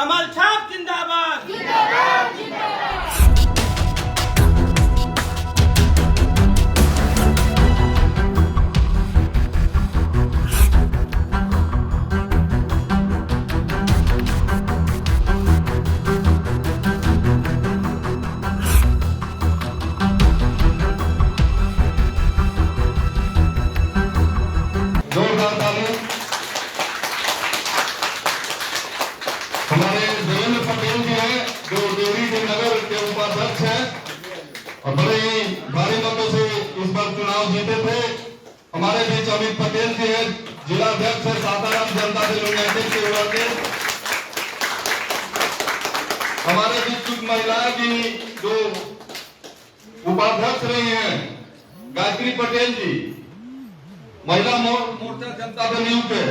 कमल छाप जिंदाबाद। हमारे देवेंद्र पटेल जी हैं जो देवरी नगर के उपाध्यक्ष हैं और बड़े ही भारी मतों से इस बार चुनाव जीते थे। हमारे बीच अमित पटेल जी हैं, जिला अध्यक्ष है सासाराम जनता दल यूनाइटेड के वार्ड। हमारे बीच कुछ महिलाएं भी जो उपाध्यक्ष रही हैं, गायत्री पटेल जी महिला मोर्चा जनता दल यू के,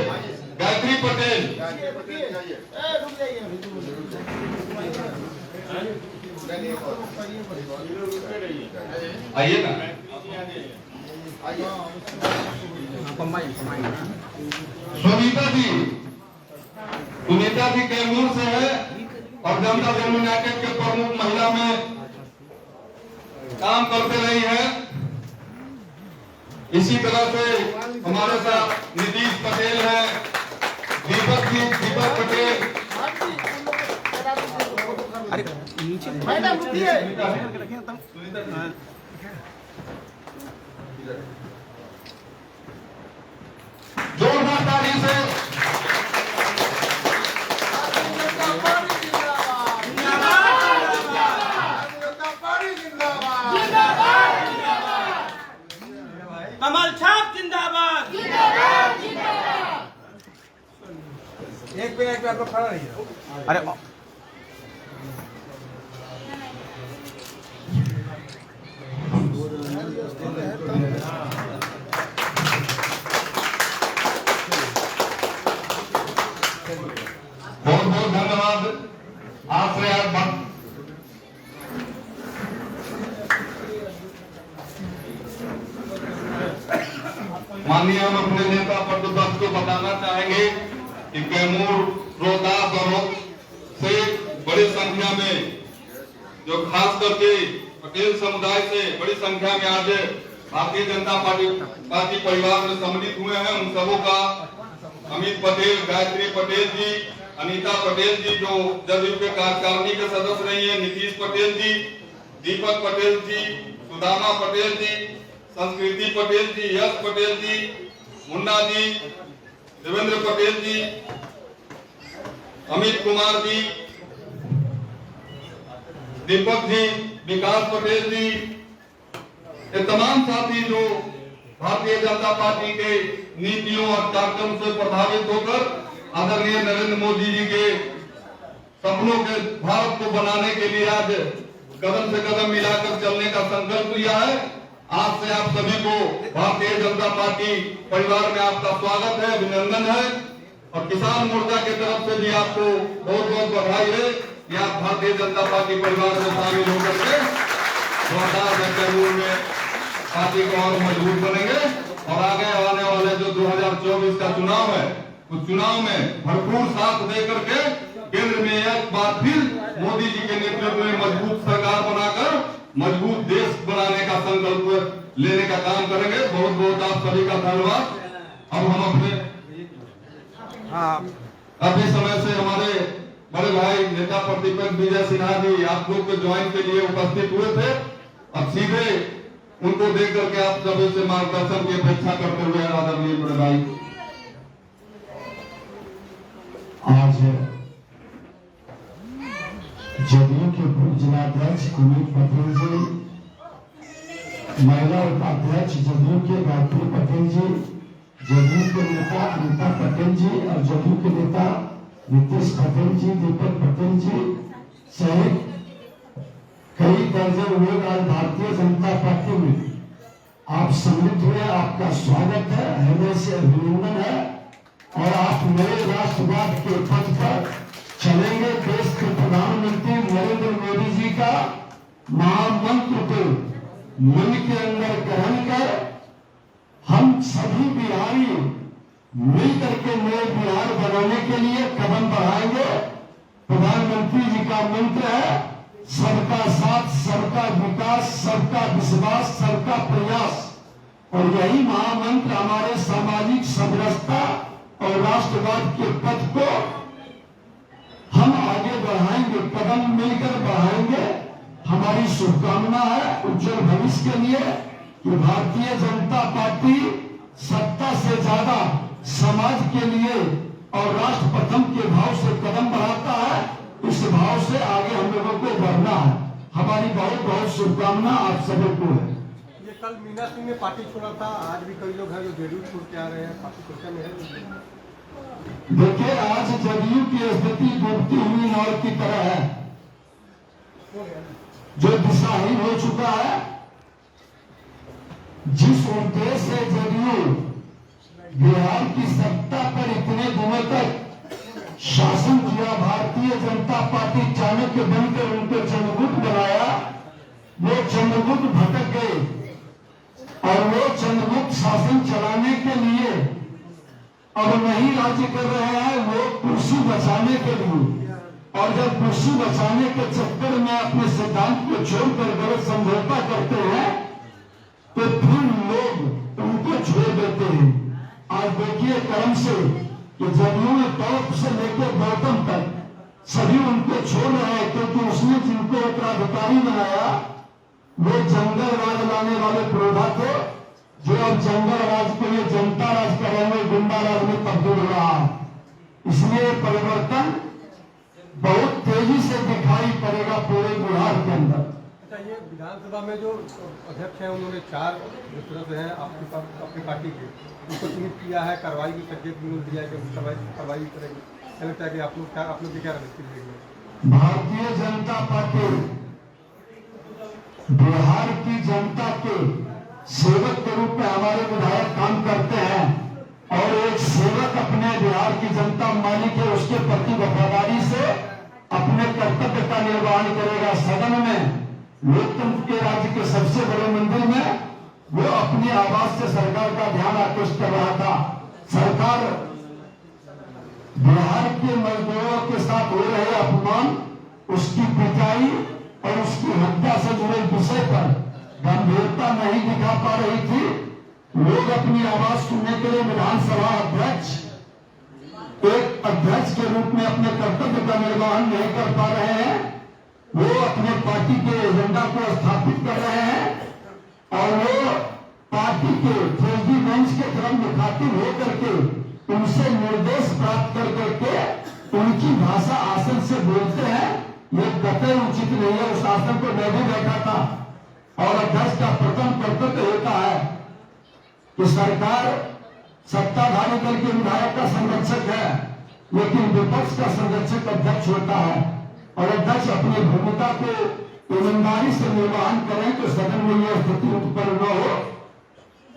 गायत्री पटेल आइए ना, सुनीता जी कैमूर से है और जनता दल यूनाइटेड के प्रमुख महिला में काम करते रही है। इसी तरह से हमारे साथ नीतीश पटेल है, दीपक पटेल, जोरदार ताली से कमल छाप जिंदाबाद। एक मिनट में आप लोग खड़ा रहिए। अरे बहुत बहुत धन्यवाद आपसे। माननीय हम अपने नेता प्रतिपक्ष को बताना चाहेंगे कि कैमूर, रोहतास और से बड़ी संख्या में जो खास करके पटेल समुदाय से बड़ी संख्या में आज भारतीय जनता पार्टी परिवार में सम्मिलित हुए हैं। उन सबों का अमित पटेल, गायत्री पटेल जी, अनीता पटेल जी जो जदयू के कार्यकारिणी के सदस्य रही है, नीतीश पटेल जी, दीपक पटेल जी, सुदामा पटेल जी, संस्कृति पटेल जी, यश पटेल जी, मुन्ना जी, देवेंद्र पटेल जी, अमित कुमार जी, दीपक जी, विकास पटेल जी, ये तमाम साथी जो भारतीय जनता पार्टी के नीतियों और कार्यक्रम से प्रभावित होकर आदरणीय नरेंद्र मोदी जी के सपनों के भारत को बनाने के लिए आज कदम से कदम मिलाकर चलने का संकल्प लिया है। आज से आप सभी को भारतीय जनता पार्टी परिवार में आपका स्वागत है, अभिनंदन है और किसान मोर्चा की तरफ से भी आपको बहुत बहुत बधाई है कि आप भारतीय जनता पार्टी परिवार में शामिल होकर के कैमूर में पार्टी को और मजबूत बनेंगे और आगे आने वाले जो 2024 का चुनाव है उस चुनाव में भरपूर साथ देकर के केंद्र में एक बार फिर मोदी जी के नेतृत्व में मजबूत सरकार बनाकर मजबूत देश बनाने का संकल्प लेने का काम करेंगे। बहुत बहुत आप सभी का धन्यवाद। अब हम अपने अभी समय से हमारे बड़े भाई नेता प्रतिपक्ष विजय सिन्हा जी आप लोग के ज्वाइन के लिए उपस्थित हुए थे। अब सीधे उनको देख करके आप सभी से मार्गदर्शन की अपेक्षा करते हुए आदरणीय बड़े भाई आज जदयू के पूर्व जिलाध्यक्ष अमित पटेल जी, महिला उपाध्यक्ष जदयू के गायत्री पटेल जी, जदयू के नेता अनीता पटेल जी और जदयू के नेता नीतीश पटेल जी, दीपक पटेल जी सहित कई दर्जन लोग आज भारतीय जनता पार्टी में आप सम्मिलित हुए। आपका स्वागत है, हृदय से अभिनंदन है और आप नए राष्ट्रवाद के पथ पर चलेंगे। देश के प्रधानमंत्री नरेंद्र मोदी जी का महामंत्र को मन के अंदर ग्रहण कर हम सभी बिहारी मिलकर के नए बिहार बनाने के लिए कदम बढ़ाएंगे प्रधानमंत्री जी का मंत्र है सबका साथ, सबका विकास, सबका विश्वास, सबका प्रयास। और यही महामंत्र हमारे सामाजिक समरसता और राष्ट्रवाद के पथ को हम आगे बढ़ाएंगे, कदम मिलकर बढ़ाएंगे। हमारी शुभकामना है उज्जवल भविष्य के लिए कि भारतीय जनता पार्टी सत्ता से ज्यादा समाज के लिए और राष्ट्र प्रथम के भाव से कदम बढ़ाता है। इस भाव से आगे हम लोगों को बढ़ना है। हमारी बहुत बहुत शुभकामना आप सभी को है। ये कल मीना सिंह ने पार्टी छोड़ा था, आज भी कई लोग हैं जो जदयू छोड़ के आ रहे हैं, पार्टी चर्चा में है। देखिए आज जदयू की स्थिति डूबती हुई नाव की तरह है, जो दिशाहीन हो चुका है। जिस उद्देश्य से जदयू बिहार की सत्ता पर इतने दिनों तक शासन किया, भारतीय जनता पार्टी चाणक्य बनकर उनको चंद्रगुप्त बनाया, वो चंद्रगुप्त भटक गए और वो चंद्रगुप्त शासन चलाने के लिए अब नहीं राज्य कर रहे हैं, वो कुर्सी बचाने के लिए। और जब कुर्सी बचाने के चक्कर में अपने सिद्धांत को छोड़कर गलत समझौता करते हैं तो फिर लोग उनको छोड़ देते हैं। आज देखिए कर्म से कि जदयू में टॉप से लेकर बॉटम तक सभी उनको छोड़ रहे हैं, क्योंकि उसने जिनको उत्तराधिकारी बनाया वो जंगल राज लाने वाले प्रोधा थे, जो अब जंगल राज के लिए जनता राज करेंगे, गुंडा राज में तब्दील हो रहा है। इसलिए परिवर्तन बहुत तेजी से दिखाई पड़ेगा पूरे बिहार के अंदर। अच्छा, ये विधानसभा में जो अध्यक्ष हैं उन्होंने 4 जो सदस्य हैं आपकी पार्टी के, उनको चिन्हित किया है, कार्रवाई भी करके दिया है कि कार्रवाई करेंगे। क्या लगता है कि आप लोग की क्या रणनीति है? भारतीय जनता पार्टी बिहार की जनता के सेवक के रूप में हमारे विधायक काम करते हैं और एक सेवक अपने बिहार की जनता मालिक है, उसके प्रति वफादारी से अपने कर्तव्य का निर्वहन करेगा। सदन में लोकतंत्र के राज्य के सबसे बड़े मंदिर में वो अपनी आवाज से सरकार का ध्यान आकृष्ट कर रहा था। सरकार बिहार के मजदूरों के साथ हो रहे अपमान, उसकी पिटाई और उसकी हत्या से जुड़े विषय पर गंभीरता नहीं दिखा पा रही थी। लोग अपनी आवाज सुनने के लिए विधानसभा अध्यक्ष एक अध्यक्ष के रूप में अपने कर्तव्य का निर्वहन नहीं कर पा रहे हैं। वो अपने पार्टी के एजेंडा को स्थापित कर रहे हैं और वो पार्टी के फौजी बेंच के तरफ मुखातिब होकर के उनसे निर्देश प्राप्त कर करके उनकी भाषा आसन से बोलते हैं। ये कतई उचित नहीं है। उस आसन पर मैं भी बैठा था और अध्यक्ष का प्रथम कर्तव्य होता है कि सरकार सत्ताधारी दल के विधायक का संरक्षक है, लेकिन विपक्ष का संरक्षक अध्यक्ष होता है और अध्यक्ष अपनी भूमिका को ईमानदारी से निर्वहन करें तो सदन में यह स्थिति उत्पन्न न हो।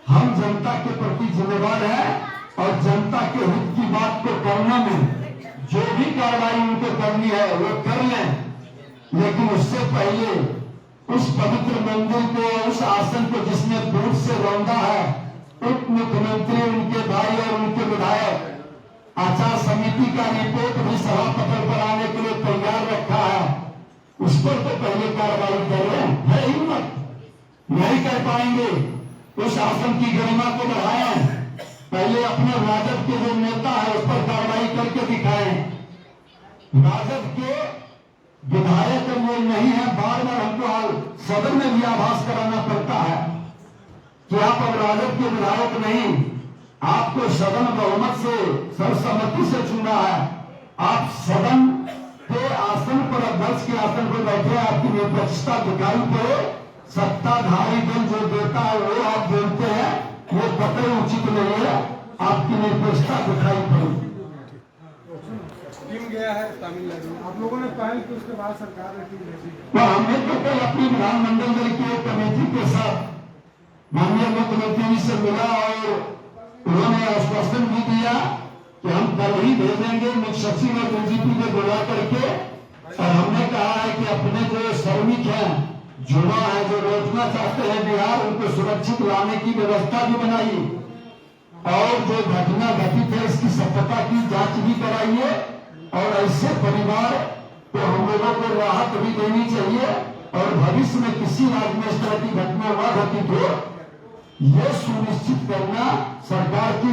हम जनता के प्रति जिम्मेवार हैं और जनता के हित की बात को करने में जो भी कार्रवाई उनको करनी है वो कर लें, लेकिन उससे पहले उस पवित्र मंदिर को, उस आसन को जिसने दूर से रौंदा है, उप मुख्यमंत्री, उनके भाई और उनके विधायक आचार समिति का रिपोर्ट भी सभापति पर आने के लिए तैयार रखा है, उस पर तो पहले कार्रवाई करें। है हिम्मत नहीं कर पाएंगे, उस आसन की गरिमा को बढ़ाएं। पहले अपने राजद के जो नेता है उस पर कार्रवाई करके दिखाएं। राजद के विधायक वो नहीं है, बार बार हमको सदन में भी आभास कराना पड़ता है कि आप अब राजद के विधायक नहीं, आपको सदन बहुमत से सर्वसम्मति से चुना है। आप सदन के आसन पर, अध्यक्ष के आसन पर बैठे, आपकी निष्पक्षता दिखाई पड़े। सत्ताधारी दल जो देता है वो आप बोलते हैं, वो कतई उचित नहीं है। आपकी निष्पक्षता दिखाई पड़ी। टीम गया है तमिलनाडु, आप लोगों ने पहल की, उसके बाद सरकार ने टीम भेजी। तो हमने तो कल अपनी विधानमंडल दल की एक कमेटी के साथ माननीय मुख्यमंत्री जी से मिला और उन्होंने आश्वासन भी दिया कि हम कल ही भेजेंगे मुख्य सचिव और डीजीपी को बुला करके। और हमने कहा है कि अपने जो श्रमिक हैं, युवा है, जो लौटना चाहते हैं बिहार, उनको सुरक्षित लाने की व्यवस्था भी बनाई और जो घटना घटित है इसकी सत्यता की जांच भी कराइए और ऐसे परिवार तो हम लोगों को राहत भी देनी चाहिए और भविष्य में किसी राज्य में इस तरह की घटना हुआ घटित हो, यह सुनिश्चित करना सरकार की